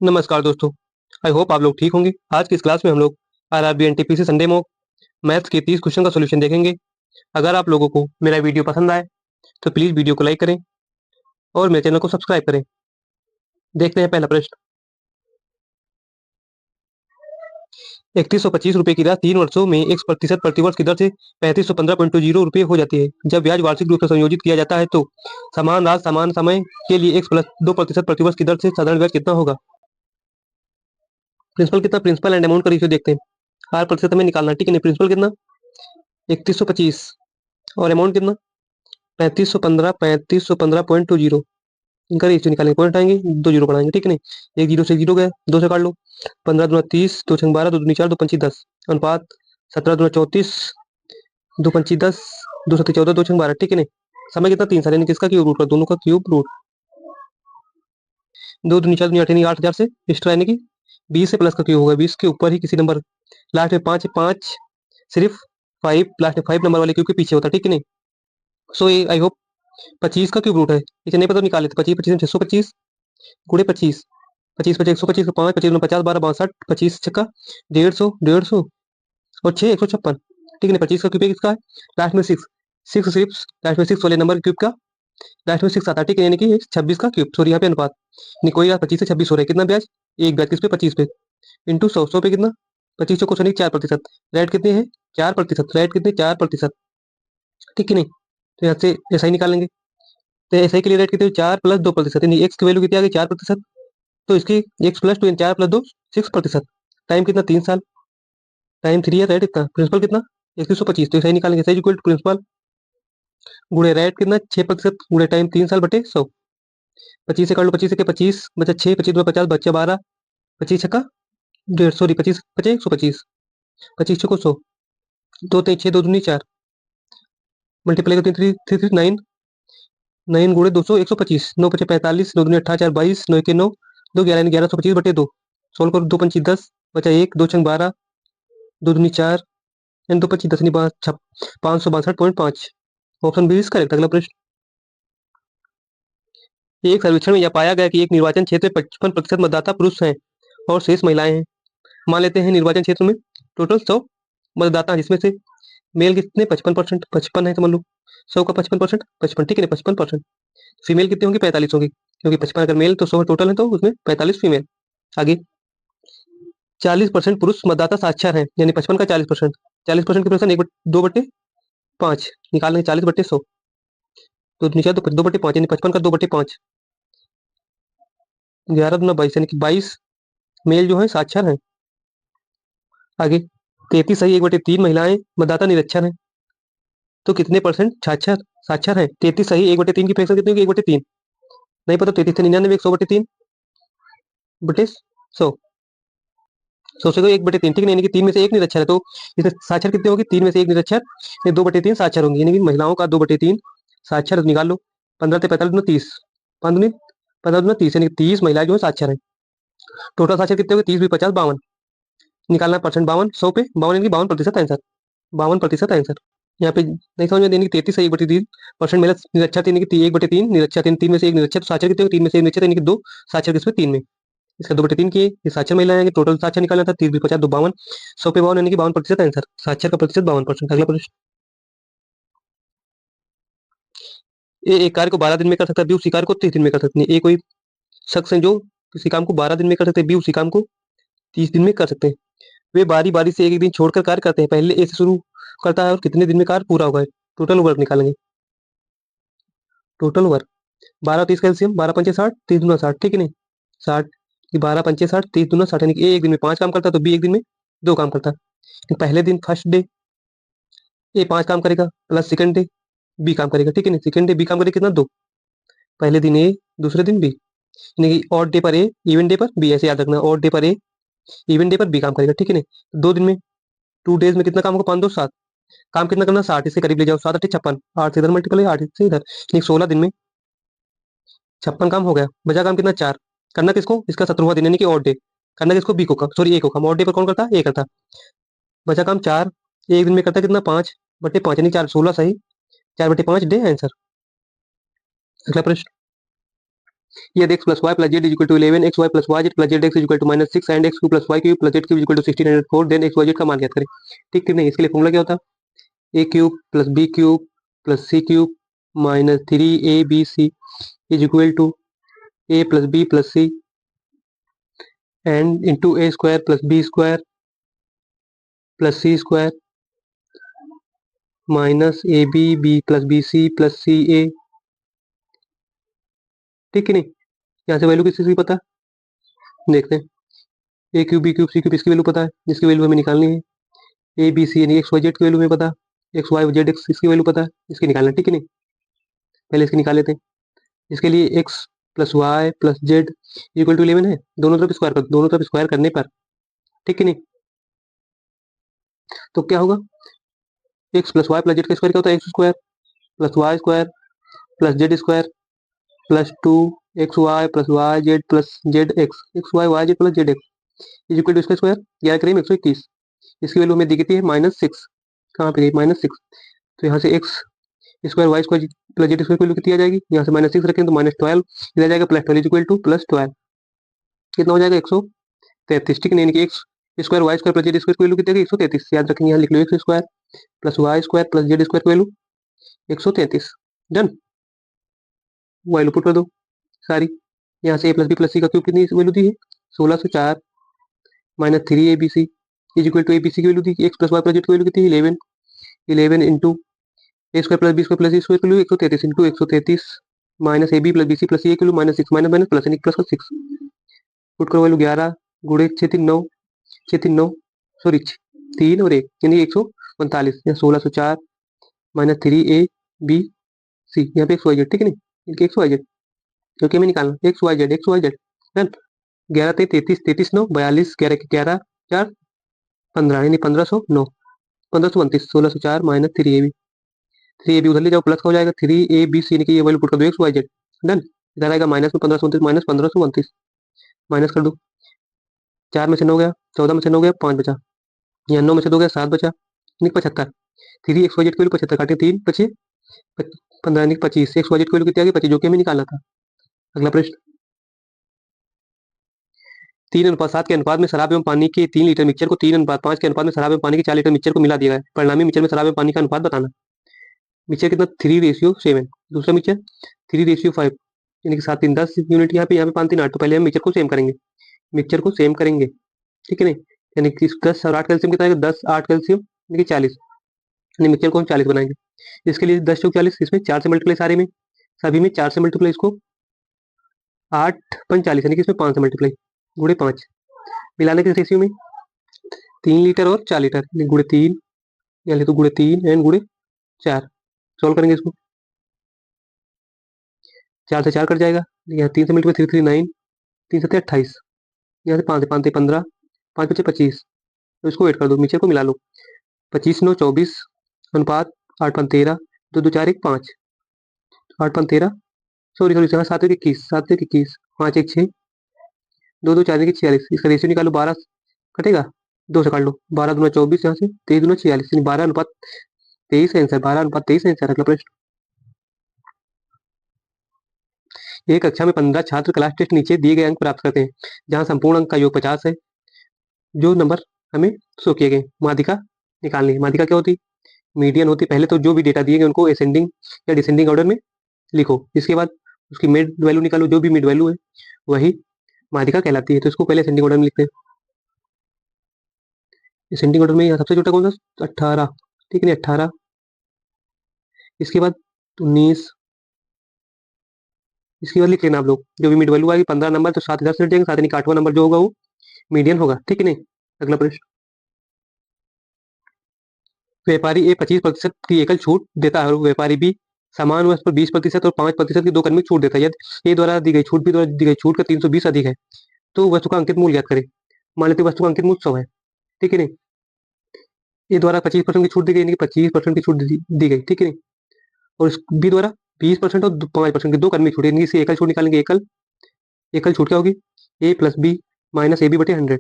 नमस्कार दोस्तों। I hope आप लोग ठीक होंगे। आज की इस क्लास में हम लोग RRB NTPC Sunday mock maths के 30 क्वेश्चन का सॉल्यूशन देखेंगे। अगर आप लोगों को मेरा वीडियो पसंद आए तो प्लीज वीडियो को लाइक करें और मेरे चैनल को सब्सक्राइब करें। देखते हैं पहला प्रश्न। 3125 रुपये की राशि 3 वर्षों में 1% प्रतिवर्ष की दर से 3515.20 रुपये हो जाती है। जब ब्याज वार्षिक रूप से संयोजित किया जाता है तो समान राशि समान समय के लिए 1+2% प्रतिवर्ष की दर से साधारण ब्याज कितना होगा। प्रिंसिपल कितना, प्रिंसिपल एंड अमाउंट का रेशियो देखते हैं। 8% हमें निकालना है, ठीक है। प्रिंसिपल कितना 3125 और अमाउंट कितना 3515 इनका रेशियो निकालेंगे। पॉइंट आएंगे, 2 जीरो बढ़ाएंगे, ठीक है नहीं। एक जीरो से जीरो गया, 2 से काट लो। 15 दूना 30, 2 छंग 12, 2 दूनी 4, 2 पंची 10। अनुपात 17 दूना 34, 2 पंची 10, 2 सत्ती 14, 2 छंग 12, ठीक है नहीं। समय कितना 3 साल, यानी किसका क्यूब रूट, दोनों का क्यूब रूट। 2 दूनी 4 दूनी 8 यानी 8,000 से एक्स्ट्रा, यानी कि 20 से प्लस का क्यूब होगा। 20 के ऊपर ही किसी नंबर लास्ट में 5 5 सिर्फ 5 लास्ट में 5 नंबर वाले क्यूब के पीछे होता है, ठीक है नहीं। सो ये आई होप 25 का क्यूब रूट है। इसे नहीं पता तो निकाल लेते। 25 25 में 625 गुड़े 25, 25 25 125 का 5, 25 में 50 12 62, 25 छक्का 150 150 और 6 156, ठीक है ना। 25 का क्यूब किसका है, लास्ट में 6 6 सिर्फ लास्ट में 6 वाले नंबर क्यूब का लास्ट में 6 आता है, ठीक है। यानी कि 26 का क्यूब, सॉरी यहाँ पे अनुपात नहीं कोई 25 से 26 हो रहा है। कितना ब्याज, एक ब्याज किस पे 25 पे इंटू 100, 100 पे कितना 25 को सॉरी 4%। रेट कितने हैं 4%, रेट कितने 4%, ठीक है नहीं। तो यहाँ से ऐसा ही निकालेंगे। तो ऐसा के लिए रेट कितने 4+2%, यानी एक्स की वैल्यू कितनी आ गई 4%। तो इसकी x+2 4+2 6%। टाइम कितना 3 साल, टाइम 3 है। रेट कितना, प्रिंसिपल कितना 3125, तो सही निकालेंगे। सही इक्वल टू प्रिंसिपल गुणे रेट कितना 6% गुणे टाइम 3 साल बटे 100। 25 से कर लो, 25 से 25 बचा 6, 25 में 50 बच्चा 12, 25 छक्का 150, सॉरी 25 बचे 125, 25 छक्को 100, 2 3 6 2 दूनी 4, मल्टीप्लाई करते 3 3 9 9 गुणे 200 125, 9 5 45, 9 दूनी 18 4 22, 9 के 9, 2 11 यानी 1125 बटे 2। सोल्व करो, 2 पंची 10 बचा 1, 2 छंग 12, 2 दूनी 4 यानी 2 25 10 नहीं 562.5। Option B is correct. अगला प्रश्न। एक सर्वेक्षण में यह पाया गया कि एक निर्वाचन क्षेत्र में 55% मतदाता पुरुष हैं और शेष महिलाएं हैं। मान लेते हैं निर्वाचन क्षेत्र में टोटल 100 मतदाता हैं, जिसमें से मेल कितने 55%, 55 है समझ लो। 100 का 55%, 55, ठीक है ना 55%। फीमेल कितनी होंगी 45 होगी, क्योंकि 55 अगर मेल तो 100 टोटल है तो उसमें 45 फीमेल। आगे 40% पुरुष मतदाता साक्षर हैं, यानी 55 का 40%। 40% की पर्सन 2/5 निकालेंगे। 40/100, तो नीचे 2/5 यानी 55 का 2/5, 11 दूना 22 यानी कि 22 मेल जो है साक्षर हैं। आगे 33 सही 1/3 महिलाएं मतदाता निरक्षर हैं, तो कितने परसेंट साक्षर साक्षर है। 33 सही 1/3 की फ्रैक्शन कितनी होगी 1/3, नहीं पता। 33 से 99 100/3 बटे 100, 100 से 1/3, ठीक है। यानी कि 3 में से 1 निरक्षर है, तो इसमें साक्षर कितने होगी 3 में से 1 निरक्षर, 2/3 साक्षर होंगे, यानी कि महिलाओं का 2/3 साक्षर निकाल लो। 15 से 45 दूना 30, 15 दूना 30 यानी कि 30 महिलाएं जो है साक्षर है। टोटल साक्षर कितने होंगे 30 भी 50 52 निकालना परसेंट 52 100 पे 52 यानी कि 52% आंसर, 52% आंसर। यहाँ पे नहीं समझ में, यानी कि 33 से 1/3 परसेंट महिला निरक्षर थी, यानी कि 1/3 निरक्षर थी, 3 में से 1 निरक्षर, तो साक्षर कितने होंगे 3 में से 1 निरक्षर यानी कि 2 साक्षर किसमें 3 में। इसका 2/3 किए, ये साक्षर महिला है, टोटल साक्षर निकालना था 30 भी 50 2 52, 100 पे 52 यानी कि 52% आंसर, साक्षर का प्रतिशत 52%। अगला प्रश्न। ए एक कार्य को 12 दिन में कर सकता है, बी उसी कार्य को 30 दिन में कर सकती है। ए कोई शख्स है जो किसी काम को 12 दिन में कर सकते हैं, बी उसी काम को 30 दिन में कर सकते हैं। वे बारी बारी से एक एक दिन छोड़कर कार्य करते हैं। पहले ए से शुरू करता है और कितने दिन में कार्य पूरा होगा। टोटल वर्क निकालेंगे। टोटल वर्क 12 30 का एलसीएम 12 पंचे 60, 30 दूना 60, ठीक है नहीं 60, 12 पंचे 60, 30 दूना 60, यानी कि ए एक दिन में 5 काम करता है तो बी एक दिन में 2 काम करता है। पहले दिन फर्स्ट डे ए 5 काम करेगा, प्लस सेकंड डे बी काम करेगा, ठीक है नहीं। सेकंड डे बी काम करेगा कितना 2, पहले दिन ए दूसरे दिन बी, यानी कि ऑड डे पर ए इवन डे पर बी, ऐसे याद रखना। ऑड डे पर ए इवन डे पर बी काम करेगा, ठीक है नहीं। 2 दिन में 2 डेज में कितना काम होगा 5 2 7, काम कितना करना 60, इससे करीब ले जाओ 7 8 56, 8 से इधर मल्टीपल 8 से इधर, यानी 16 दिन में 56 काम हो गया। बचा काम कितना 4, करना किसको इसका 17वां दिन, यानी कि ऑड डे। करना किसको बी को काम, सॉरी ए को काम। ऑड डे पर कौन करता ए करता। बचा काम 4, एक दिन में करता कितना 5/5 यानी 4 16 सही, 4/5 डे आंसर। अगला प्रश्न। ये x plus Y plus z is equal to 11 x y plus y z plus z x is equal to minus 6 and x cube plus y cube plus z cube is equal to 1604 then x y z का मान ज्ञात करें। ठीक कि नहीं? इसके लिए formula क्या होता है? A cube plus B cube plus C cube minus 3abc is equal to A plus B plus C and into A square plus B square plus C square minus A B B plus B C plus C A. ठीक कि नहीं? यहाँ से value किस चीज़ की पता है? देखते हैं। ए cube B cube C cube इसकी वैल्यू पता है, जिसकी वैल्यू हमें निकालनी है। ए बी सी यानी एक्स वाई जेड की वैल्यू हमें पता है, एक्स वाई जेड एक्स इसकी वैल्यू पता है, इसकी निकालना है। ठीक है नहीं? पहले इसकी निकाल लेते हैं। इसके लिए x plus Y plus z equal to 11 है, दोनों तरफ स्क्वायर कर, दोनों तरफ स्क्वायर करने पर। ठीक है नहीं? तो क्या होगा? X plus Y plus z का स्क्वायर क्या होता है? X square plus Y square plus Z square plus 2xy plus y z plus z x, x y z plus z x is equal to इसका square 11 करीब 121। इसकी value हमें दी गई है -6। कहाँ पे गई? -6। तो यहाँ से x square Y square plus Z square की वैल्यू कितनी आ जाएगी? यहाँ से -6 रखें तो -12 इधर आ जाएगा, +12 इक्वल टू +12 कितना हो जाएगा? 133। ठीक है? यानी कि X square Y square plus Z square की वैल्यू कितनी 133। याद रखेंगे, यहाँ लिख लो X square plus Y square plus Z square की वैल्यू 133। डन। वैल्यू पुट कर दो सारी। यहाँ से A plus B plus C का क्यूब कितनी वैल्यू दी है? 1604 minus 3abc is equal to abc की वैल्यू दी, X plus Y plus Z की वैल्यू कितनी है? 11। 11 into A square plus B square plus C square की value 133 into 133 minus A B plus B C plus C की value -6 minus minus plus यानी plus का 6 put करो। Value 11 गुणे 6 3 9 6 3 9 sorry 3 और 1 यानी 139 यहाँ 1604 माइनस 3abc यहाँ पे एक्स वाई जेड। ठीक है नहीं? इनके एक्स वाई जेड क्योंकि हमें निकालना x y z, x y z. Done. 11 33 33 9 42 11 के 11 4 15 यानी 1509 1529 1604 माइनस 3ab उधर ले जाओ, प्लस का हो जाएगा 3abc यानी कि ये वैल्यू पुट कर दो एक्स वाई जेड। डन। इधर आएगा माइनस में 1529 माइनस 1529 माइनस कर दो। 4 में से 9 गया, 14 में से 9 गया, 5 बचा। यहाँ 9 में से 2 गया, 7 बचा यानी 75। 3 एक्स वाई जेड की वैल्यू 75 काटे 3 पचे 15 यानी 25। एक्स वाई जेड की वैल्यू कितनी आ गई? 25 जो कि हमें निकालना था। अगला प्रश्न। 3:7 के अनुपात में शराब एवं पानी के 3 लीटर मिक्सचर को 3:5 के अनुपात में शराब एवं पानी के 4 लीटर मिक्सचर को मिला दिया है। परिणामी मिक्सचर में शराब एवं पानी का अनुपात बताना। मिक्सचर कितना? 3:7। दूसरा मिक्सचर 3:5 यानी कि 7 3 10 यूनिट यहाँ पे 5 3 8। तो पहले हम मिक्सचर को सेम करेंगे, मिक्सचर को सेम करेंगे। ठीक है नहीं? यानी कि 10 और 8 कैल्सियम कितना आएगा? 10 8 कैल्सियम यानी कि 40 यानी मिक्सचर को हम 40 बनाएंगे। इसके लिए 10 चौक 40, इसमें 4 से मल्टीप्लाई, सारे में सभी में 4 से मल्टीप्लाई, इसको 8 5 40 यानी कि इसमें 5 से मल्टीप्लाई गुणे 5 मिलाने के रेशियो में 3 लीटर और 4 लीटर गुणे 3 या तो गुणे 3 एंड गुणे 4 सॉल्व करेंगे इसको। 4 से 4 कट जाएगा, यहाँ 3 से मल्टीप्लाई 3 3 9 3 7 28 यहाँ से 5 से 5 से 15 5 बचे 25। तो इसको वेट कर दो, मिक्सचर को मिला लो। 25 9 24 अनुपात 8 5 13 2 2 4 1 5 8 5 13 सॉरी सॉरी 7 1 21 7 1 21 5 1 6 2 2 4 46। इसका रेशियो निकालो, 12 कटेगा 2 से काट लो, 12 दूना 24 यहाँ से 23 दूना 46 यानी 12:23 आंसर, 12:23 आंसर। अगला प्रश्न। एक कक्षा में 15 छात्र क्लास टेस्ट नीचे दिए गए अंक प्राप्त करते हैं, जहां संपूर्ण अंक का योग 50 है। जो नंबर हमें शो किए गए, माध्यिका निकालनी है। माध्यिका क्या होती? मीडियन होती। पहले तो जो भी डेटा दिए गए उनको असेंडिंग या डिसेंडिंग ऑर्डर में लिखो, इसके बाद उसकी मिड वैल्यू निकालो, जो भी मिड वैल्यू है वही माध्यिका कहलाती है। तो इसको पहले असेंडिंग ऑर्डर में लिखते हैं। असेंडिंग ऑर्डर में यहाँ सबसे छोटा कौन सा? 18। ठीक है नहीं? 18 इसके बाद 19 इसके बाद लिख लेना आप लोग, जो भी मिड वैल्यू आएगी 15 नंबर तो 7 इधर से हट जाएंगे, 7 यानी कि 8वां नंबर जो होगा वो मीडियन होगा। ठीक है नहीं? अगला प्रश्न। व्यापारी ए 25% की एकल छूट देता है और व्यापारी बी समान वस्तु पर 20% और 5% की 2 कदमी छूट देता है। यदि ए द्वारा दी गई छूट बी द्वारा दी गई छूट का 320 अधिक है तो वस्तु का अंकित मूल्य ज्ञात करें। मान लेते हैं वस्तु का अंकित मूल्य 100 है। ठीक है नहीं? ए द्वारा 25% की छूट दी गई यानी कि 25% की छूट दी गई। ठीक है नहीं? और बी द्वारा 20% और 5% की 2 कदमी छूट, यानी कि एकल छूट निकालेंगे। एकल एकल छूट क्या होगी? A plus B minus A B बटे 100।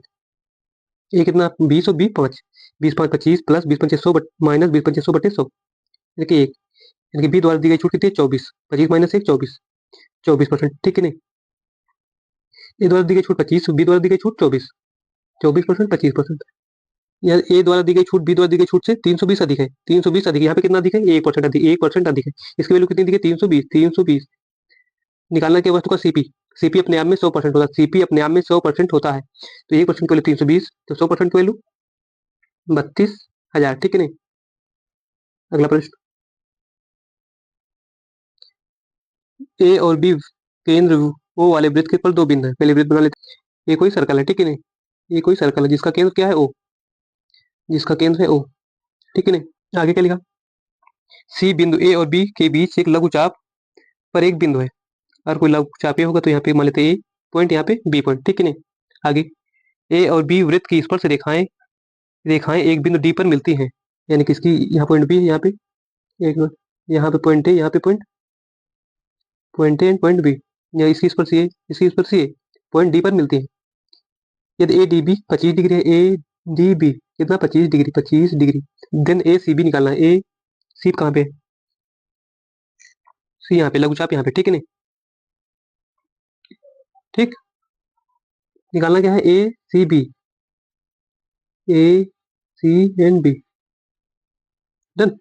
ए कितना? 20 और बी 5, 20 5 25 प्लस 20 5 100 माइनस 20 5 100 बटे 100 यानी कि 1 यानी कि बी द्वारा दी गई छूट कितनी है? 24। 25 माइनस 1 24 24%। ठीक है नहीं? ए द्वारा दी गई छूट 25, बी द्वारा दी गई छूट 24%, 25%। यहाँ ए द्वारा दी गई छूट बी द्वारा दी गई छूट से 320 अधिक है, 320 अधिक, यहाँ पे कितना अधिक है, 1% अधिक, 1% अधिक है। इसकी वैल्यू कितनी दी है, 320, 320। निकालना क्या वस्तु का सीपी, सीपी अपने आप में 100% होता है, सीपी अपने आप में 100% होता है, तो 1% की वैल्यू 320, तो 100% की वैल्यू 32,000, ठीक है नहीं। अगला प्रश्न, ए और बी केंद्र ओ वाले वृत्त के पर दो बिंदु है, पहले वृत्त बना लेते हैं। ये कोई सर्कल है, ठीक है नहीं, ये कोई सर्कल है जिसका केंद्र क्या है, ओ, जिसका केंद्र है ओ, ठीक है नहीं। आगे क्या लिखा, सी बिंदु ए और बी के बीच एक लघु चाप पर एक बिंदु है, और कोई लघु चाप ए होगा तो यहाँ पे मान लेते ए पॉइंट, यहाँ पे बी पॉइंट, ठीक है नहीं। आगे, ए और बी वृत्त की स्पर्श रेखाएं रेखाएं एक बिंदु डी पर मिलती हैं, यानी कि इसकी यहाँ पॉइंट बी है, यहाँ पे एक मिनट, यहाँ पे पॉइंट ए, यहाँ पे point point A and point B, या इसकी स्पर्श ये, इसकी स्पर्श ये पॉइंट डी पर मिलती है। यदि ए डी बी 25 डिग्री है, ए डी बी कितना 25 डिग्री, 25 डिग्री, देन ए सी बी निकालना है, ए सी कहाँ पे, सी यहाँ पे, लघुचाप यहाँ पे, ठीक है नहीं, ठीक। निकालना क्या है, A C B, A C and B, done.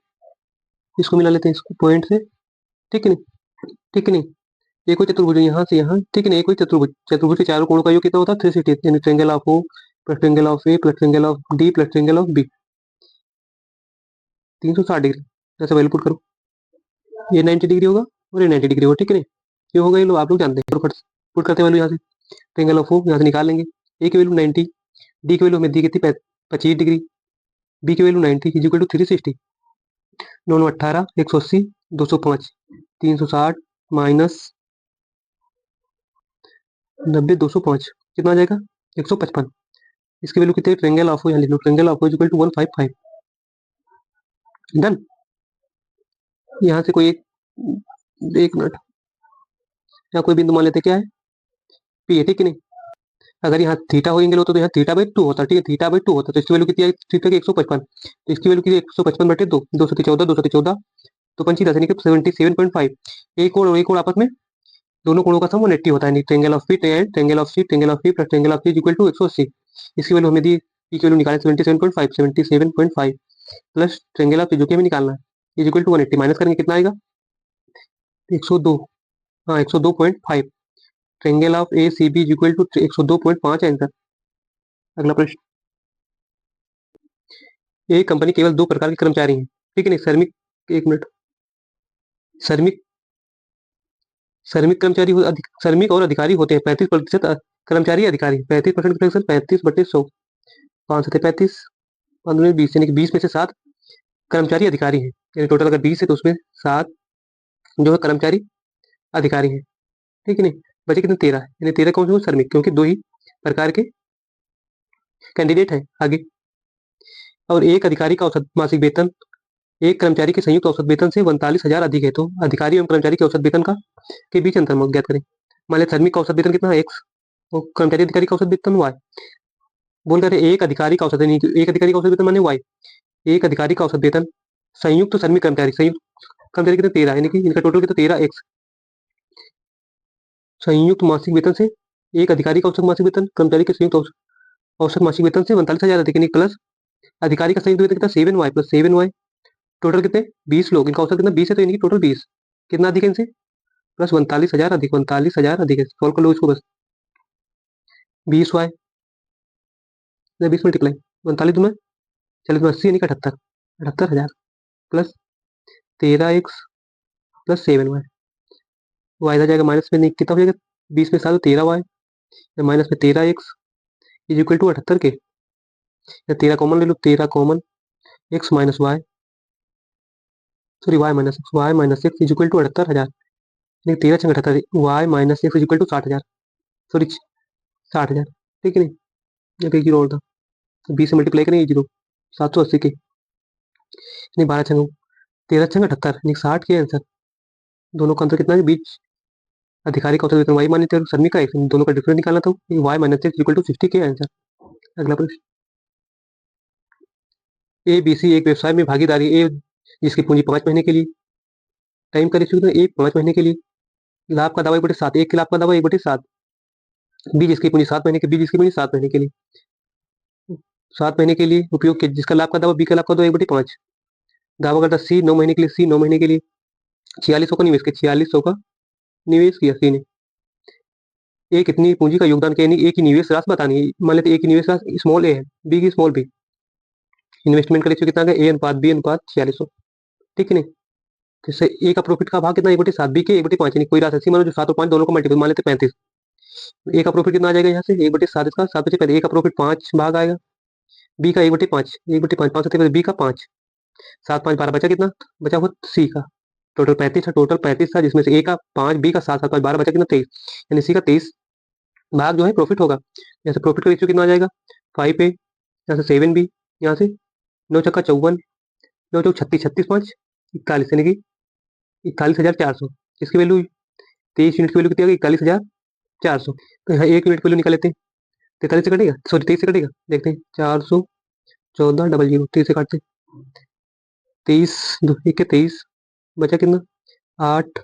इसको मिला लेते हैं इसको पॉइंट से, ठीक है नहीं, ठीक है नहीं। ये कोई चतुर्भुज है यहाँ से यहाँ, ठीक है नहीं, ये कोई चतुर्भुज, चतुर्भुज के चारों कोणों का योग कितना होता है, 360, यानी triangle of O plus triangle of A plus triangle of D plus triangle of B, 360 degree. जैसे वैल्यू पुट करो, ये 90 डिग्री होगा और ये 90 डिग्री होगा, ठीक है नहीं। क्यों होगा ये लोग आप लोग जानते हैं, पुट करते वैल्यू यहाँ से, ट्रायंगल ऑफ ओ यहाँ से निकाल लेंगे, ए की वैल्यू 90, डी की वैल्यू हमें दी कितनी 25 डिग्री, बी की value 90 is equal to 360, 9 18, 180, 205, 360 minus 90, 205 कितना आ जाएगा, 155। इसकी वैल्यू कितनी है, ट्रायंगल ऑफ ओ यहाँ लिख लो, triangle of O is equal to 155, done. यहाँ से कोई एक मिनट, यहाँ कोई बिंदु मान लेते क्या है, पी है, ठीक है नहीं। अगर यहाँ थीटा हो एंगल होता तो यहाँ थीटा/2 होता, ठीक है, थीटा/2 होता, तो इसकी वैल्यू कितनी आई, थीटा की 155, तो इसकी वैल्यू कितनी, 155/2, 214, 214, तो 5 10 यानी कि 77.5। एक कोण और एक कोण आपस में, दोनों कोणों का सम 180 होता है, triangle of P and triangle of C, triangle of P plus triangle of C equal to 180। इसकी वैल्यू हमें दी, पी की वैल्यू निकाले 77.5, 77.5 प्लस ट्रायंगल ऑफ सी जो कि हमें निकालना है इज इक्वल टू 180, माइनस करेंगे कितना आएगा, 102, हाँ 102.5, triangle of A C B is equal to 102.5 answer. अगला प्रश्न, एक कंपनी केवल दो प्रकार के कर्मचारी हैं, ठीक है नहीं, श्रमिक, एक मिनट, श्रमिक, श्रमिक और अधिकारी होते हैं, 35% कर्मचारी अधिकारी, 35% 35/100, 5 7 35, 15 20, यानी कि 20 में से 7 कर्मचारी अधिकारी हैं, यानी टोटल अगर 20 है तो उसमें 7 जो है कर्मचारी अधिकारी हैं, ठीक है नहीं। बचे कितने, 13, यानी 13 कौन से श्रमिक, क्योंकि दो ही प्रकार के कैंडिडेट हैं। आगे, और एक अधिकारी का औसत मासिक वेतन एक कर्मचारी के संयुक्त औसत वेतन से 39,000 अधिक है, तो अधिकारी एवं कर्मचारी के औसत वेतन का के बीच अंतर ज्ञात करें। मान लिया श्रमिक का औसत वेतन कितना है, एक्स, और कर्मचारी अधिकारी का औसत वेतन वाई। बोल रहे एक अधिकारी का औसत, एक अधिकारी का औसत वेतन माने वाई, एक अधिकारी का औसत वेतन संयुक्त श्रमिक कर्मचारी, संयुक्त कर्मचारी कितने 13, यानी कि इनका टोटल कितना 13x, संयुक्त मासिक वेतन से एक अधिकारी का औसत मासिक वेतन कर्मचारी के संयुक्त औसत मासिक वेतन से 39,000 अधिक, यानी प्लस अधिकारी का संयुक्त वेतन कितना 7y प्लस 7y, टोटल कितने 20 लोग, इनका औसत कितना 20 है, तो इनकी टोटल 20, कितना अधिक है इनसे, प्लस 39,000 अधिक, 39,000 अधिक है, सॉल्व कर लो इसको बस, 20y 20 मल्टीप्लाई 39 में, चलिए तो 80 यानी कि 78,000 plus 13x plus 7y, Y आ जाएगा माइनस में, नहीं कितना हो जाएगा, 20 में 7 तो 13y, माइनस में 13x इज इक्वल टू 78 के, या 13 कॉमन ले लो, 13 common, x minus y, sorry y minus x is equal to 78,000, नहीं 13 छंग 78, y minus x is equal to 60,000, sorry 60,000, ठीक है नहीं, यहाँ पे जीरो और था, 20 से मल्टीप्लाई करेंगे जीरो, 780 के, नहीं 12 छंग 13 छंग 78, यानी 60 के आंसर। दोनों का अंतर कितना है, बीच अधिकारी का औसत वेतन वाई माने थे, श्रमिक का एक्स, दोनों का डिफरेंस निकालना था, y minus x equal to 60 के आंसर। अगला प्रश्न, ए बी सी एक व्यवसाय में भागीदारी, ए जिसकी पूंजी 5 महीने के लिए, टाइम का रेशियो ए 5 महीने के लिए, लाभ का दावा 1/7, एक के लाभ का दावा 1/7, बी जिसकी पूंजी 7 महीने की, बी जिसकी पूंजी 7 महीने के लिए, 7 महीने के लिए उपयोग किया, जिसका लाभ का दावा, बी का लाभ का दो 1/5। दावा करता सी 9 महीने के लिए, सी 9 महीने के लिए 4600 का निवेश किया, 4600 का निवेश किया सी ने। ए कितनी पूंजी का योगदान किया, यानी ए की निवेश राशि बतानी है। मान लेते ए की निवेश राशि स्मॉल ए है, बी की स्मॉल बी। इन्वेस्टमेंट का रेशियो कितना है, ए अनुपात बी अनुपात 4600। ठीक है नहीं। जैसे ए का प्रॉफिट का भाग कितना, 1/7, बी के 1/5, यानी कोई राशि ऐसी मानो जो 7 और 5 दोनों को मल्टीपल, मान लेते 35। ए का प्रॉफिट कितना आ जाएगा यहाँ से, 1/7, इसका 7/5, ए का प्रॉफिट 5 भाग आएगा, बी का 1/5, 1/5, 5 बी का 5, 7 5 12 बचा कितना, बचा हुआ सी का। टोटल 35 था, टोटल 35 था, जिसमें से ए का 5, बी का 7, 7 5 12 बचा कितना, 23, यानी सी का 23 भाग जो है प्रॉफिट होगा। यहाँ से प्रॉफिट का रेशियो कितना आ जाएगा, 5 ए, यहाँ से 7 बी, यहाँ से 9 × 54, 9 × 36, 36 5 41, यानी कि 41,400। इसकी वैल्यू 23 यूनिट की वैल्यू कितनी आ गई, 41,400। तो यहाँ 1 यूनिट की वैल्यू निकाल लेते हैं, 43 से कटेगा, सॉरी 23 से कटेगा, देखते हैं 414 0 23 से काटते हैं, 23 1 23, बचा कितना 8,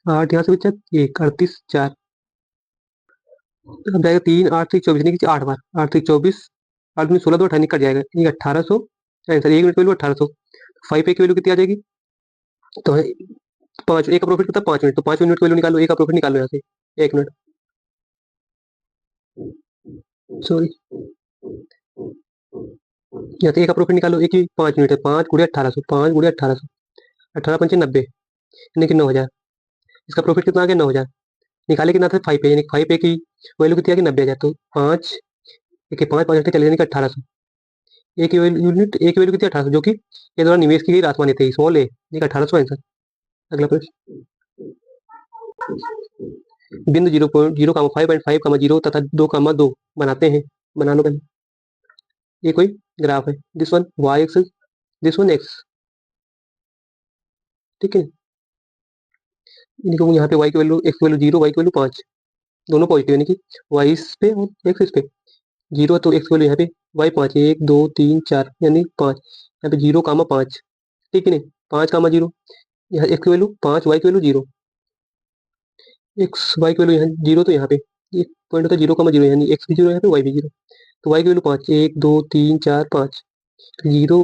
8 यहाँ से बचा 1, 38 4, अब जाएगा 3 8 3 24, नहीं 8 बार, 8 3 24, 8 में 16 2 18 कट जाएगा, ये 1800 आंसर। 1 यूनिट की वैल्यू 1800। 5 ए की वैल्यू कितनी आ जाएगी, तो 5 ए का प्रॉफिट कितना 5 यूनिट, तो 5 यूनिट की वैल्यू निकालो, ए का प्रॉफिट निकालो यहाँ से, 1 मिनट, सॉरी, यहाँ से ए का प्रॉफिट निकालो, ए की 5 यूनिट है, 5 गुड़े 1800, 5 गुड़े 1800, 18×5 = 90, यानी कि 9000। इसका प्रॉफिट कितना आ गया, 9000। निकाले कितना था 5 पे, यानी 5 पे की वैल्यू कितनी आ गई, 90,000। तो 5 एक 5 5 चले, यानी कि 1800। ए की वैल्यू यूनिट, ए की वैल्यू कितनी 1800, जो कि ये द्वारा निवेश की गई राशि मानी थी, स्मॉल ए, यानी कि 1800 आंसर। अगला प्रश्न, बिंदु 0.0, 5.5, 0 तथा 2, 2 बनाते हैं, बना लो पहले। ये कोई ग्राफ है, this one y axis, this one x. ठीक है, इनको यहाँ पे वाई की वैल्यू, एक्स की वैल्यू 0, वाई की वैल्यू 5, दोनों पॉजिटिव, यानी कि वाई इस पे और एक्स इस पे। 0 तो एक्स की वैल्यू यहाँ पे वाई 5, 1 2 3 4, यानी 5, यहाँ पे 0, 5। ठीक है नहीं, 5, 0, यहाँ एक्स की वैल्यू 5, वाई की वैल्यू 0, एक्स वाई की वैल्यू यहाँ 0, तो यहाँ पे एक पॉइंट होता है 0, 0, यानी एक्स भी 0 यहाँ पे, वाई भी 0। तो वाई की वैल्यू 5, 1 2 3 4 5, 0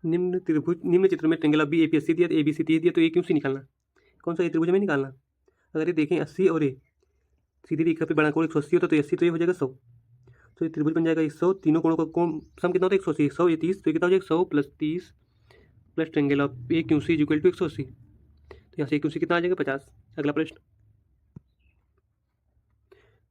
निम्न चित्र में ट्रेंगल बी ए सी दिया, ए बी सी दिया, तो ए क्यों सी निकालना, कौन सा ए त्रिभुज में निकालना। अगर ये देखें 80 और ए सीधी रेखा पे बड़ा कोण 180 होता है, तो 80 तो ये हो जाएगा 100, तो ये त्रिभुज बन जाएगा 100। तीनों कोणों का कोण सम कितना होता है 180, 100 ये 30, तो ये कितना हो जाएगा 100 + 30 plus triangle of A Q C is equal to 180, तो यहाँ से ए क्यू सी कितना आ जाएगा 50। अगला प्रश्न,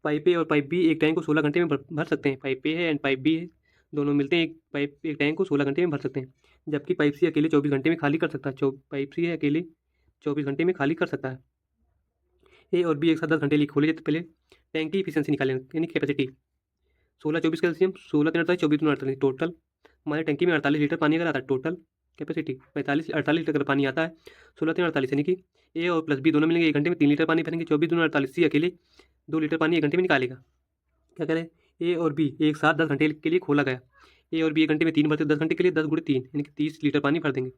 पाइप ए और पाइप बी एक टैंक को 16 घंटे में भर सकते हैं। पाइप ए है एंड पाइप बी है, दोनों मिलते हैं, एक टैंक को 16 घंटे में भर सकते हैं, जबकि पाइप सी अकेले 24 घंटे में खाली कर सकता है। पाइप सी है अकेले 24 घंटे में खाली कर सकता है। ए और बी एक साथ 10 घंटे लिए खोले जाते, पहले टैंक की इफिशियंसी निकालें, यानी कैपेसिटी। 16 24 कैल्शियम, 16 3 48, 24 2 48, टोटल हमारे टंकी में 48 लीटर पानी अगर आता है, टोटल कैपेसिटी 48 लीटर पानी आता है, 16 3 48, यानी कि ए और प्लस बी दोनों मिलेंगे 1 घंटे में 3 लीटर पानी भरेंगे, 24 2 48, सी अकेले 2 लीटर पानी 1 घंटे में निकालेगा। क्या करें, ए और बी एक साथ 10 घंटे के लिए खोला गया, ए और बी 1 घंटे में 3 भरते, 10 घंटे के लिए 10 × 3 यानी कि 30 लीटर पानी भर देंगे,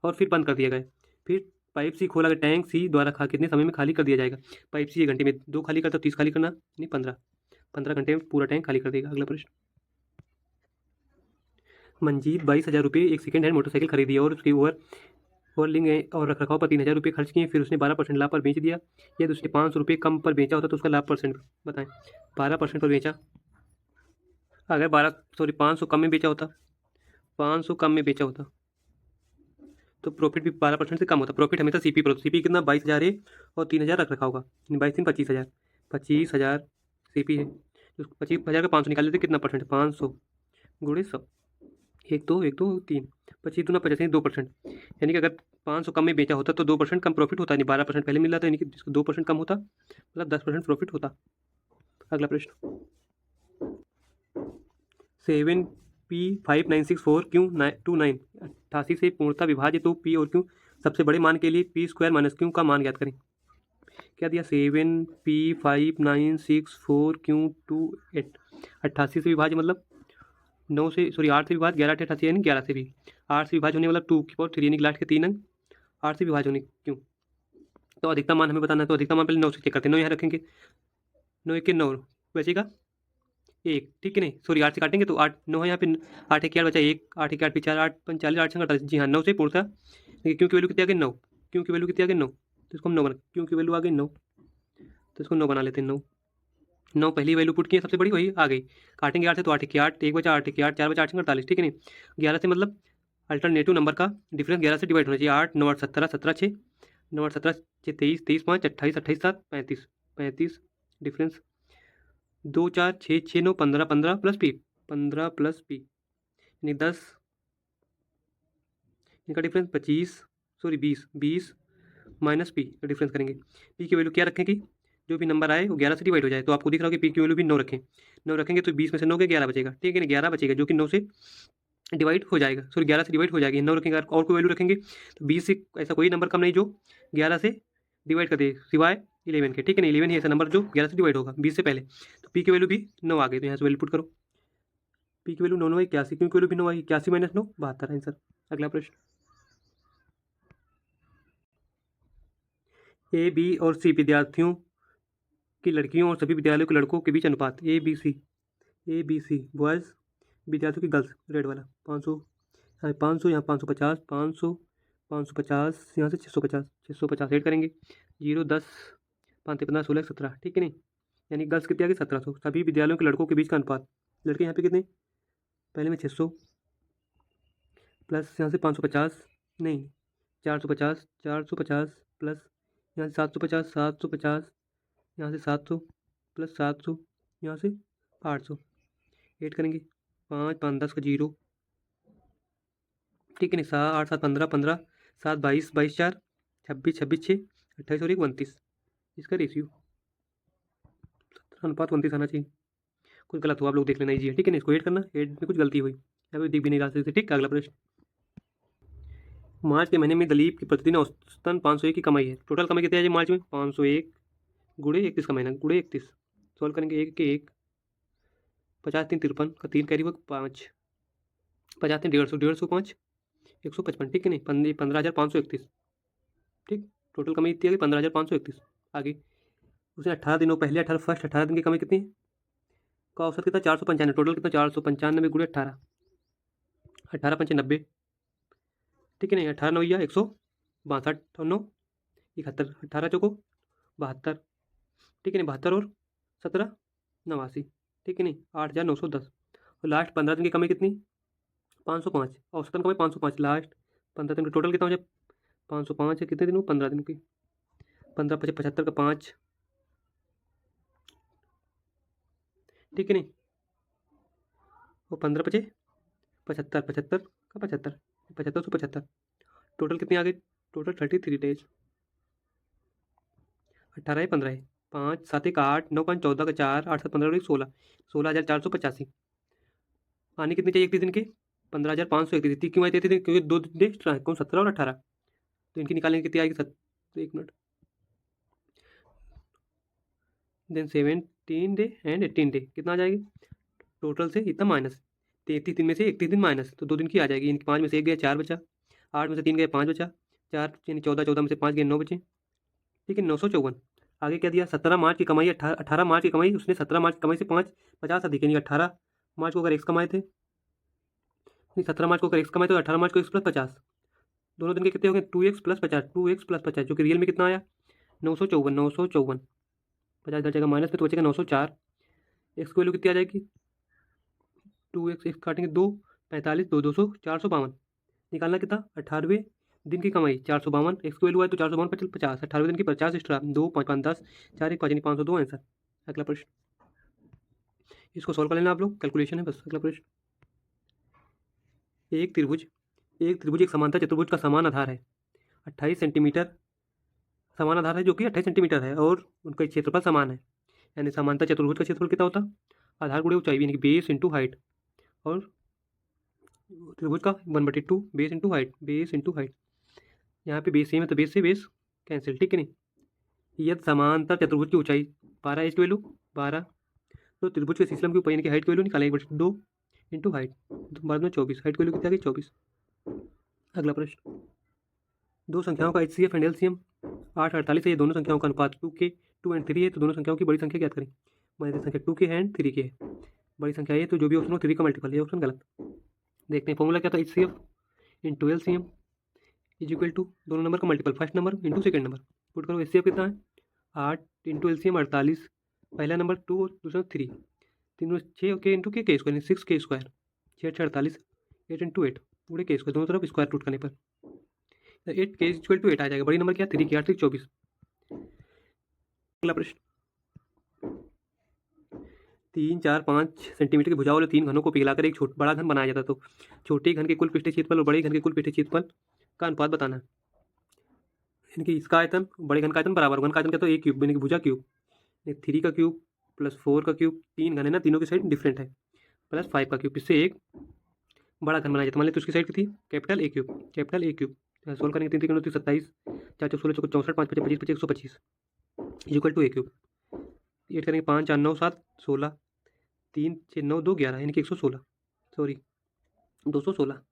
और फिर बंद कर दिया गया। फिर पाइप सी खोला गया, टैंक सी द्वारा कितने समय में खाली कर दिया जाएगा। पाइप सी 1 घंटे में 2 खाली करता, 30 खाली करना यानी 15 घंटे में पूरा टैंक खाली कर देगा। अगला प्रश्न, मंजीत 22,000 रुपये एक सेकेंड हैंड मोटरसाइकिल खरीदी और उसकी ओवरलिंग और रखरखाव पर 3,000 रुपये खर्च किए, फिर उसने 12% लाभ पर बेच दिया। यदि उसने 500 रुपये कम पर बेचा होता तो उसका लाभ परसेंट बताएं। 12% पर बेचा, अगर 500 कम में बेचा होता, 500 कम में बेचा होता तो प्रॉफिट भी 12% से कम होता। प्रॉफिट हमेशा सीपी पर, सीपी कितना 22,000 है और 3,000 रख रखा होगा, 22 3 25,000, 25,000 सीपी है, 25,000 का 500 निकाल लेते, कितना परसेंट, 500 × 100, 1 2 1 2 3, 25 दूना 50, 2%, यानी कि अगर 500 कम में बेचा होता तो 2% कम प्रॉफिट होता, यानी 12% पहले मिल रहा था, यानी कि जिसको 2% कम होता मतलब 10% प्रॉफिट होता। अगला प्रश्न, 7p5964 क्यों 29 88 से पूर्णतः विभाज्य, तो p और q सबसे बड़े मान के लिए p² - q का मान ज्ञात करें। क्या दिया, 7p5964 क्यों 28, 88 से विभाज्य मतलब 9 से, सॉरी 8 से विभाज्य, 11 8 88 यानी 11 से भी, 8 से विभाज्य होने वाला 2 यानी लास्ट के 3 अंक 8 से विभाज्य होने क्यों। तो अधिकतम मान हमें बताना है, तो अधिकतम मान पहले 9 से चेक करते हैं, 9 यहाँ रखेंगे, 9 1 9 बचेगा 1, ठीक है नहीं, सॉरी 8 से काटेंगे तो 8 9 है यहाँ पे, 8 1 8 बचा 1, 8 1 8 5 4 8 5 40 8 48, जी हाँ 9 से पूर्णतः, क्यों की वैल्यू कितनी आ गई 9, क्यों की वैल्यू कितनी आ गई 9, तो इसको हम 9 बना, क्यों की वैल्यू आ गई 9, तो इसको 9 बना लेते हैं। 9 पहली वैल्यू पुट की है सबसे बड़ी, वही आ गई, काटेंगे 8 से तो 8 1 8, 1 बचा 8 1 8, 4 बचा 8 48, ठीक है नहीं, 11 से मतलब अल्टरनेटिव नंबर का डिफरेंस 11 से डिवाइड होना चाहिए, 8 9 8 17 17 6, 9 8 17 6 23 23 5 28 28 7 35 35, difference 2 4 6 6 9 15 15 plus P, 15 plus P यानी 10, इनका डिफरेंस 25, सॉरी 20 20 माइनस पी का डिफरेंस करेंगे। पी की वैल्यू क्या रखें कि जो भी नंबर आए वो 11 से डिवाइड हो जाए, तो आपको दिख रहा होगा कि पी की वैल्यू भी 9 रखें, 9 रखेंगे तो 20 में से 9 के 11 बचेगा, ठीक है ना, 11 बचेगा जो कि 9 से डिवाइड हो जाएगा, सॉरी 11 से डिवाइड हो जाएगी, 9 रखेंगे और कोई वैल्यू रखेंगे तो 20 से ऐसा कोई नंबर कम नहीं जो 11 से डिवाइड कर दे सिवाय 11 के, ठीक है ना, 11 ही ऐसा नंबर जो 11 से डिवाइड होगा 20 से पहले, तो पी की वैल्यू भी 9 आ गई, तो यहाँ से वैल्यू पुट करो, पी की वैल्यू 9 9 81, क्यों की वैल्यू भी 9 आई, 81 - 9 72 आंसर। अगला प्रश्न, ए बी और सी विद्यार्थियों की लड़कियों और सभी विद्यालयों के लड़कों के बीच अनुपात, ए बी सी बॉयज़ विद्यार्थियों की गर्ल्स, रेड वाला 500, यहाँ 500 यहाँ 550 500 550 यहाँ से 650 650 ऐड करेंगे, 0 10 5 15 16 17, ठीक है नहीं, यानी गर्ल्स कितनी आ गई 1700। सभी विद्यालयों के लड़कों के बीच का अनुपात, लड़के यहाँ पे कितने, पहले में 600 प्लस यहाँ से 550 नहीं 450 450 प्लस यहाँ से 750 750, यहाँ से 700 प्लस 700, यहाँ से 800 ऐड करेंगे, 5 5 10 का 0, ठीक है नहीं, 7 8 7 15 15 7 22 22 4 26 26 6 28 और 1 29, इसका रेशियो अनुपात 29 आना चाहिए, कुछ गलत हुआ आप लोग देख लेना इजी है, ठीक है ना, इसको ऐड करना, ऐड में कुछ गलती हुई यहाँ पे दिख भी नहीं रहा से, ठीक। अगला प्रश्न, मार्च के महीने में दलीप की प्रतिदिन औसतन 501 की कमाई है, टोटल कमाई कितनी है मार्च में 501 गुणे 31 का महीना गुणे 31, सॉल्व करेंगे 1 के 1 50 3 53 का 3 कैरी हुआ 5 50 3 150 150 5 155, ठीक है नहीं, 15,531, ठीक, टोटल कमाई इतनी आ गई 15,531। आगे उसने 18 दिनों पहले 18 दिन की कमाई कितनी है, का औसत कितना 495, टोटल कितना 495 गुणे 18 18 5 90 ठीक है नहीं, 18 9 या 162 और 9 71, 18 चौको 72, ठीक है नहीं, 72 और 17 89, ठीक है नहीं, 8,910। और लास्ट 15 दिन की कमाई कितनी, 505, औसतन कमाई 505, लास्ट 15 दिन का टोटल कितना हो जाए, 505 है कितने दिनों, 15 दिन की, 15 पचे 75 का 5, ठीक है नहीं, वो 15 पचे 75, 75 का 75, 75 टोटल कितनी आ गई, टोटल 33 डेज, 18 है 15 है, 5 7 1 8 9 5 14 का 4 8 7 15 और 16, 16,485। आने कितनी चाहिए 31 दिन की, 15,531। क्यों आई 33 दिन, क्योंकि 2 दिन एक्स्ट्रा है, कौन 17 और 18, तो इनकी निकालने की कितनी आएगी, 1 मिनट, देन 17 डे एंड 18 डे कितना आ जाएगी, टोटल से इतना माइनस, 33 दिन में से 31 दिन माइनस, तो 2 दिन की आ जाएगी। इनकी 5 में से 1 गया 4 बचा, 8 में से 3 गए 5 बचा, 4 यानी 14, 14 में से 5 गए 9 बचे, ठीक है 954। आगे क्या दिया, 17 मार्च की कमाई, 18 मार्च की कमाई, उसने 17 मार्च की कमाई से 50 अधिक, यानी 18 मार्च को अगर एक्स कमाए थे, 17 मार्च को अगर एक्स कमाए तो 18 मार्च को एक्स प्लस 50, दोनों दिन के कितने हो गए, 2x प्लस 50, 2x प्लस 50, जो कि रियल में कितना आया, 954, 954, 50 इधर जाएगा माइनस में तो बचेगा 904, एक्स की वैल्यू कितनी आ जाएगी, 2x, एक्स काटेंगे 2, 45, 2 200 452, निकालना कितना, 18वें दिन की कमाई 452, एक्स की वैल्यू है तो 452 पचल 50, 18वें दिन की 50 एक्स्ट्रा, 2 5 5 10, 4 1 5 यानी 502 आंसर। अगला प्रश्न, इसको सॉल्व कर लेना आप लोग, कैलकुलेशन है बस। अगला प्रश्न, एक त्रिभुज एक समांतर चतुर्भुज का समान आधार है 28 सेंटीमीटर, समान आधार है जो कि 28 सेंटीमीटर है, और उनका क्षेत्रफल समान है, यानी समांतर चतुर्भुज का क्षेत्रफल कितना होता, आधार गुणे ऊंचाई यानी कि बेस इंटू हाइट, और त्रिभुज का 1/2 base into height, base into height, यहाँ पे बेस सेम है तो बेस से बेस कैंसिल, ठीक है नहीं। यदि समांतर चतुर्भुज की ऊंचाई 12 एच की वैल्यू 12, तो त्रिभुज के शीर्षलंब की ऊंचाई यानी कि हाइट की वैल्यू निकालेंगे 1/2 इंटू हाइट, बाद में 24, हाइट की वैल्यू कितनी आ गई 24। अगला प्रश्न, दो संख्याओं का HCF एंड LCM 8 48 है, ये दोनों संख्याओं का अनुपात 2 एंड 3 है, तो दोनों संख्याओं की बड़ी संख्या ज्ञात करें। मान संख्या 2 एंड 3 है, बड़ी संख्या है तो जो भी ऑप्शन हो 3 का मल्टीपल, ये ऑप्शन गलत। देखते हैं फॉर्मूला क्या था, HCF into LCM is equal to दोनों नंबर का multiple, first number into second number, put करो। HCF कितना है 8 इंटू LCM 48, पहला नंबर 2 और दूसरा 3, तीनों 6 के इंटू के स्क्वायर 6 के स्क्वायर, 6 48, 8 इंटू 8 पूरे के स्क्वायर, दोनों तरफ स्क्वायर रूट करने पर 8 के इक्वल टू 8 आ जाएगा, बड़ी नंबर क्या 3 की 8 24। अगला प्रश्न, 3 4 5 सेंटीमीटर की भुजा वाले 3 घनों को पिघलाकर एक बड़ा घन बनाया जाता, तो छोटे घन के कुल पृष्ठीय क्षेत्रफल और बड़े घन के कुल पृष्ठीय क्षेत्रफल का अनुपात बताना है, यानी कि इसका आयतन बड़े घन का आयतन बराबर, घन का आयतन क्या, तो एक क्यूब यानी कि भुजा क्यूब, 3 का क्यूब प्लस 4 का क्यूब, 3 घन है ना, तीनों की साइड डिफरेंट है, प्लस 5 का क्यूब, इससे एक बड़ा घन बनाया जाता। मान लिया तो उसकी साइड कितनी, capital A cube, capital A cube, solve करेंगे 3 3 27, 4 4 16 64 5 5 25 125 equal to a cube, eight करेंगे 5 4 9 7 16, 3 6 9 2 11 यानी कि 116, सॉरी 216,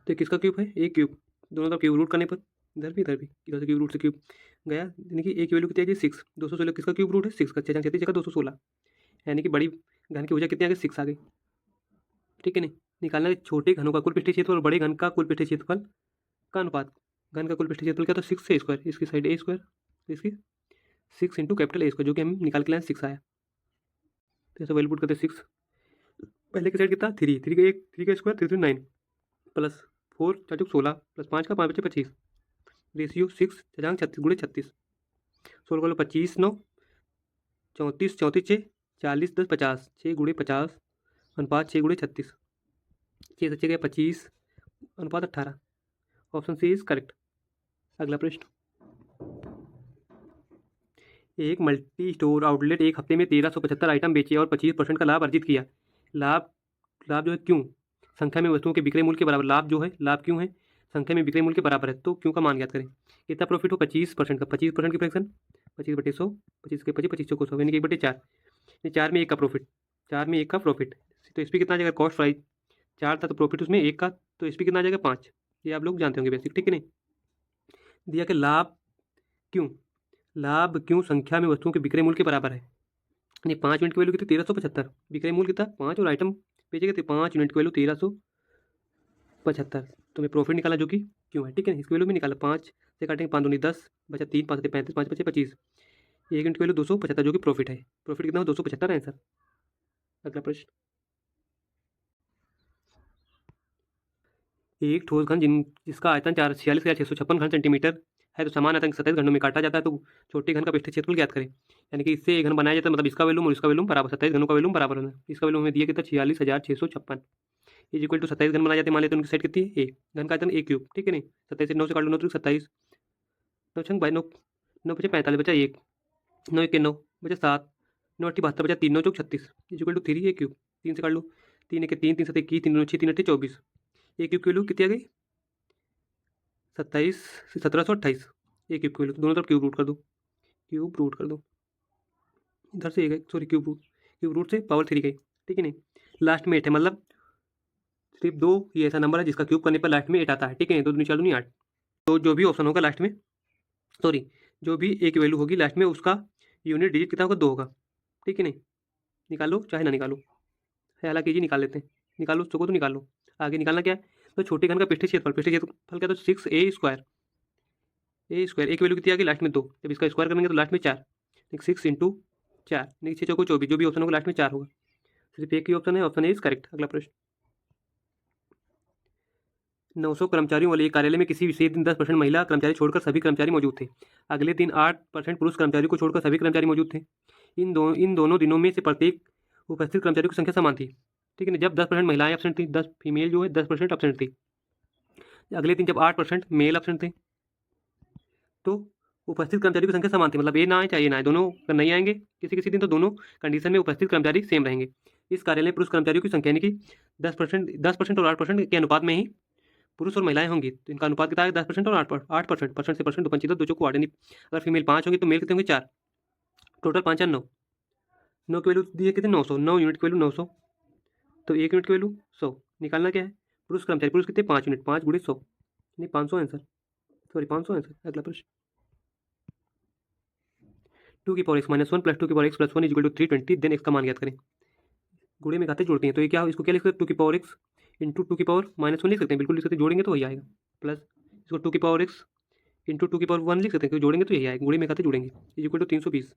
तो किसका क्यूब है, एक क्यूब, दोनों तरफ क्यूब रूट करने पर इधर भी इधर से क्यूब रूट से क्यूब गया, यानी कि ए की वैल्यू कितनी आ गई 6, 216 किसका क्यूब रूट है 6 का, 6 36 जगह 216, यानी कि बड़ी घन की वजह कितनी आ गई 6 आ गई, ठीक है नहीं। निकालना है छोटे घनों का कुल पृष्ठीय क्षेत्रफल और बड़े घन का कुल पृष्ठीय क्षेत्रफल का अनुपात, घन का कुल पृष्ठीय क्षेत्रफल क्या, तो 6 से स्क्वायर, इसकी साइड ए स्क्वायर, इसकी 6 इंटू कैपिटल ए स्क्वायर, जो कि हम निकाल के लाए 6 आया, तो ऐसा वैल्यू पुट करते 6, पहले की साइड कितना 3 3 का एक 3 का स्क्वायर 3 3 9 प्लस 4 4 16 प्लस 5 का 5 बचे 25, रेशियो 6 छजांग 36 गुणे 36, सोल्व कर लो 25 9 34 34 6 40 10 50, 6 गुणे 50 अनुपात 6 गुणे 36, 6 सच्चे गए 25 अनुपात 18, ऑप्शन सी इज करेक्ट। अगला प्रश्न, एक मल्टी स्टोर आउटलेट एक हफ्ते में 1375 आइटम बेचे और 25% का लाभ अर्जित किया, लाभ लाभ जो है क्यों संख्या में वस्तुओं के बिक्री मूल्य के बराबर, लाभ जो है लाभ क्यों है संख्या में बिक्री मूल्य के बराबर है, तो क्यों का मान ज्ञात करें। कितना प्रॉफिट हो 25% का, 25% की फ्रैक्शन 25/100, 25 के 25 25 को 100 यानी कि 1/4, 4 में 1 का प्रॉफिट, 4 में 1 का प्रॉफिट, तो इस पर कितना आ जाएगा, कॉस्ट प्राइस 4 था तो प्रॉफिट उसमें 1 का, तो इस पर कितना आ जाएगा 5, ये आप लोग जानते होंगे बेसिक, ठीक है नहीं। दिया कि लाभ क्यों संख्या में वस्तुओं के बिक्री मूल्य के बराबर है, यानी 5 यूनिट की वैल्यू कितनी 1375, बिक्री मूल्य कितना 5 और आइटम बेचे गए थे 5 यूनिट की वैल्यू 1375, तुम्हें प्रॉफिट निकाला जो कि क्यों है, ठीक है। इसकी वैल्यू भी निकाला, 5 से काटेंगे 5 दूनी 10, बचा 3, 5 से 35, 5 बचे 25। एक यूनिट की वैल्यू 275 जो कि प्रॉफिट है। प्रॉफिट कितना हो, 275 आंसर। अगला प्रश्न, एक ठोस घन जिसका आयतन 46,656 घन सेंटीमीटर है तो समान आयतन 27 घनों में काटा जाता है तो छोटे घन का पृष्ठीय क्षेत्रफल ज्ञात करें। यानी कि इससे एक घन बनाया जाता है, मतलब इसका वैल्यूम और इसका वैल्यूम बराबर, 27 घनों का वैल्यूम बराबर होना है। इसका वैल्यूम हमें दिया कितना, 46,656 इज इक्वल टू 27 घन बनाया जाते हैं। मान लेते हैं उनकी साइड कितनी है, ए घन का आयतन ए क्यूब, ठीक है नहीं। 27 से 9 से काट लो, 9 27, 9 छंग बाई 9, 9 बचे 45, बचा 1, 9 1 9 बचा 7, 9 8 72, बचा 3 9 चौक 36 is equal to 3 a cube. 3 से काट लो, 3 1 3, 3 7 21, 3 9 6, 3 8 24, ए क्यूब की वैल्यू कितनी आ गई, 27 से 1728। ए क्यूब की वैल्यू दोनों तरफ क्यूब रूट कर दो, क्यूब रूट कर दो, इधर से गई, सॉरी क्यूब रूट से पावर 3 गई, ठीक है नहीं। लास्ट में 8 है, मतलब सिर्फ 2 ही ऐसा नंबर है जिसका क्यूब करने पर लास्ट में 8 आता है, ठीक है। 2 दूनी 4 दूनी 8। तो जो भी ऑप्शन होगा लास्ट में, सॉरी जो भी ए की वैल्यू होगी लास्ट में उसका यूनिट डिजिट कितना होगा, 2 होगा, ठीक है नहीं। निकालो चाहे ना निकालो, ख्याल कीजिए, निकाल लेते हैं। निकालो सको तो निकालो। आगे निकालना क्या है, तो छोटे घन का पृष्ठीय क्षेत्रफल क्या, तो 6a स्क्वायर, ए स्क्वायर ए की वैल्यू कितनी आ गई लास्ट में 2, जब इसका स्क्वायर करेंगे तो लास्ट में 4, 6 इंटू 4, 6 चौको 24, जो भी ऑप्शन होगा लास्ट में 4 होगा। सिर्फ एक ही ऑप्शन है, ऑप्शन ए इज करेक्ट। अगला प्रश्न, 900 कर्मचारियों वाले एक कार्यालय में किसी विशेष दिन 10% महिला कर्मचारी छोड़कर सभी कर्मचारी मौजूद थे। अगले दिन 8% पुरुष कर्मचारी को छोड़कर सभी कर्मचारी मौजूद थे। इन दोनों दिनों में से प्रत्येक उपस्थित कर्मचारियों की संख्या समान थी, ठीक है ना। जब 10% महिलाएं एबसेंट थी, 10 फीमेल जो है 10% एबसेंट थी। अगले दिन जब 8% मेल एबसेंट थे तो उपस्थित कर्मचारी की संख्या समान थी, मतलब ये ना आए चाहे ये ना आए, दोनों नहीं आएंगे किसी किसी दिन, तो दोनों कंडीशन में उपस्थित कर्मचारी सेम रहेंगे। इस कार्यालय में पुरुष कर्मचारियों की संख्या यानी कि 10% और 8% के अनुपात में ही पुरुष और महिलाएं होंगी, तो इनका अनुपात कितना है, 10% और 8%, परसेंट से परसेंट, 2 5 2 चौको 8, यानी अगर फीमेल 5 होंगी तो मेल कितने होंगे 4, टोटल 5 4 9। 9 की वैल्यू दी है कितने, 900, 9 यूनिट की वैल्यू 900, तो 1 यूनिट की वैल्यू 100। निकालना क्या है, पुरुष कर्मचारी, पुरुष कितने 5 यूनिट, 5 गुणे 100 यानी 500 आंसर, सॉरी 500 आंसर। अगला प्रश्न, 2 की पावर x माइनस 1 प्लस 2 की power x plus 1 is equal to 320, then x का मान ज्ञात करें। गुणे में घाते जोड़ते हैं, तो ये क्या, इसको क्या लिख सकते हैं, 2 की पावर x इंटू 2 की पावर माइनस 1 लिख सकते हैं, बिल्कुल लिख सकते हैं, जोड़ेंगे तो वही आएगा। प्लस इसको 2 की पावर x इंटू 2 की पावर 1 लिख सकते हैं, क्योंकि जोड़ेंगे तो यही आएगा, गुणे में घाते जोड़ेंगे, is equal to 320।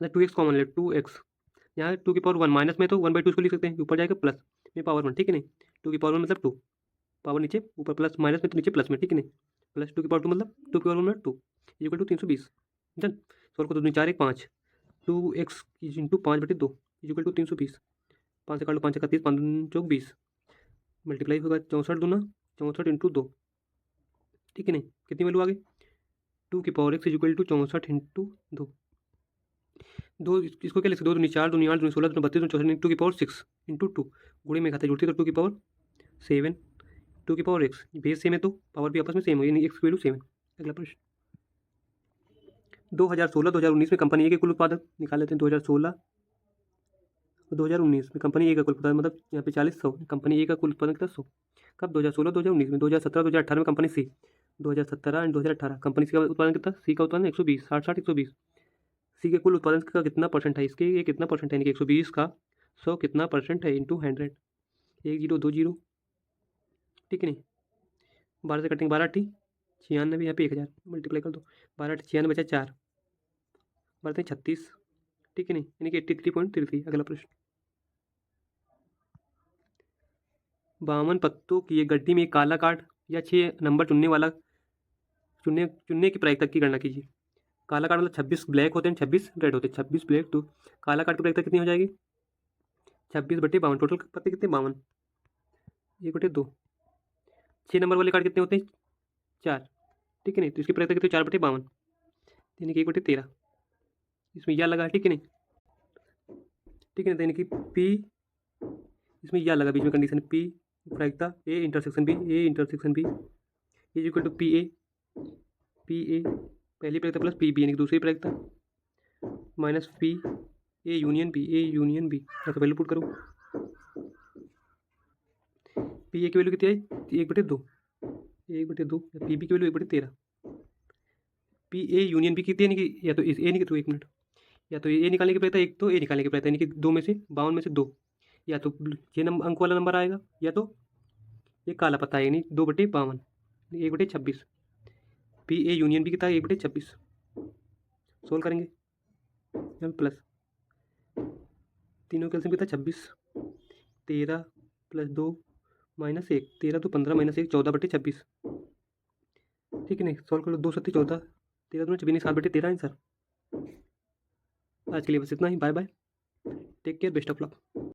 2x common ले, 2x यहाँ 2 की पावर 1 माइनस में तो 1/2 इसको लिख सकते हैं, ऊपर जाएगा प्लस में पावर 1, ठीक है नहीं। 2 की पावर 1 मतलब 2, पावर नीचे ऊपर प्लस, माइनस में तो नीचे प्लस में, ठीक है नहीं। प्लस 2 की पावर 2 मतलब 2 की पावर 1 मतलब 2 is equal to 320। Done. Solve को 2 4 1 5, 2x into 5/2 is equal to 320। 5 से काट लो, 5 31, 5 चौक 20, मल्टीप्लाई होगा 64 दूना 64 इंटू 2, ठीक है नहीं। कितनी वैल्यू आ गई, 2 की power x is equal to 64 into 2, इसको क्या लिख सकते हो, 2 4 2 8 2 16 2 32 64 2 की पावर 6 इंटू 2, गुणे में खाते जुड़ती है तो 2 की पावर 7, 2 की पावर x, बेस सेम है तो पावर भी आपस में सेम हो, यानी x की वैल्यू 7। अगला प्रश्न, 2016-2019 में कंपनी ए के कुल उत्पादक निकाल लेते हैं। 2016 और 2019 में कंपनी ए का कुल उत्पादन, मतलब यहाँ पे 40 कंपनी ए का कुल उत्पादन कितना 100, कब 2016-2019 में। 2017-2018 में कंपनी सी, 2017 एंड 2018 कंपनी सी का उत्पादन कितना, सी का उत्पादन 120, 60 120, सी के कुल उत्पादन का कितना परसेंट है, इसके ये कितना परसेंट है, यानी कि 120 का 100 कितना परसेंट है, इंटू 100, 1 0 2 0, ठीक है नहीं। 12 से कटेंगे, 12 टी 96, यहाँ पे 1000 मल्टीप्लाई कर दो, 12 टी 96 बचा 4, 12 36, ठीक है नहीं, यानी कि 83.33। अगला प्रश्न, 52 पत्तों की एक गड्डी में एक काला कार्ड या 6 नंबर चुनने की प्रायिकता की गणना कीजिए। काला कार्ड मतलब 26 ब्लैक होते हैं, 26 रेड होते हैं, 26 ब्लैक, तो काला कार्ड की प्रायिकता कितनी हो जाएगी, 26/52, टोटल पत्ते कितने 52, 1/2। 6 नंबर वाले कार्ड कितने होते हैं 4, ठीक है नहीं, तो इसकी प्रायिकता कितनी 4/52, यानी कि 1/13, इसमें यह लगा, ठीक है नहीं, ठीक है नहीं, यानी कि पी, इसमें यह लगा बीच में कंडीशन, पी प्रायिकता A intersection B is equal to P A पहली प्रायिकता प्लस पी बी, यानी कि दूसरी प्रायिकता minus P A union B, तो वैल्यू पुट करो। पी ए की वैल्यू कितनी आई 1/2, पी बी की value 1/13, P A union B कितनी, यानी कि या तो इस ए नहीं तो 1 मिनट, या तो ए निकालने की प्रयत्न, एक तो ए निकालने की प्रयत्न, यानी कि 2 में से 52 में से 2, या तो 6 अंक वाला नंबर आएगा, या तो ये काला पत्ता है, यानी 2/52, 1/26। पी ए यूनियन बी कितना है 1/26। सोल्व करेंगे यहाँ प्लस तीनों का एलसीएम कितना 26। 13 + 2 - 1 13 तो 15 - 1 14/26। ठीक है नहीं सॉल्व कर लो 2 7 14 13 दूनी 26 7/13 आंसर। आज के लिए बस इतना ही। Bye bye, take care, best of luck.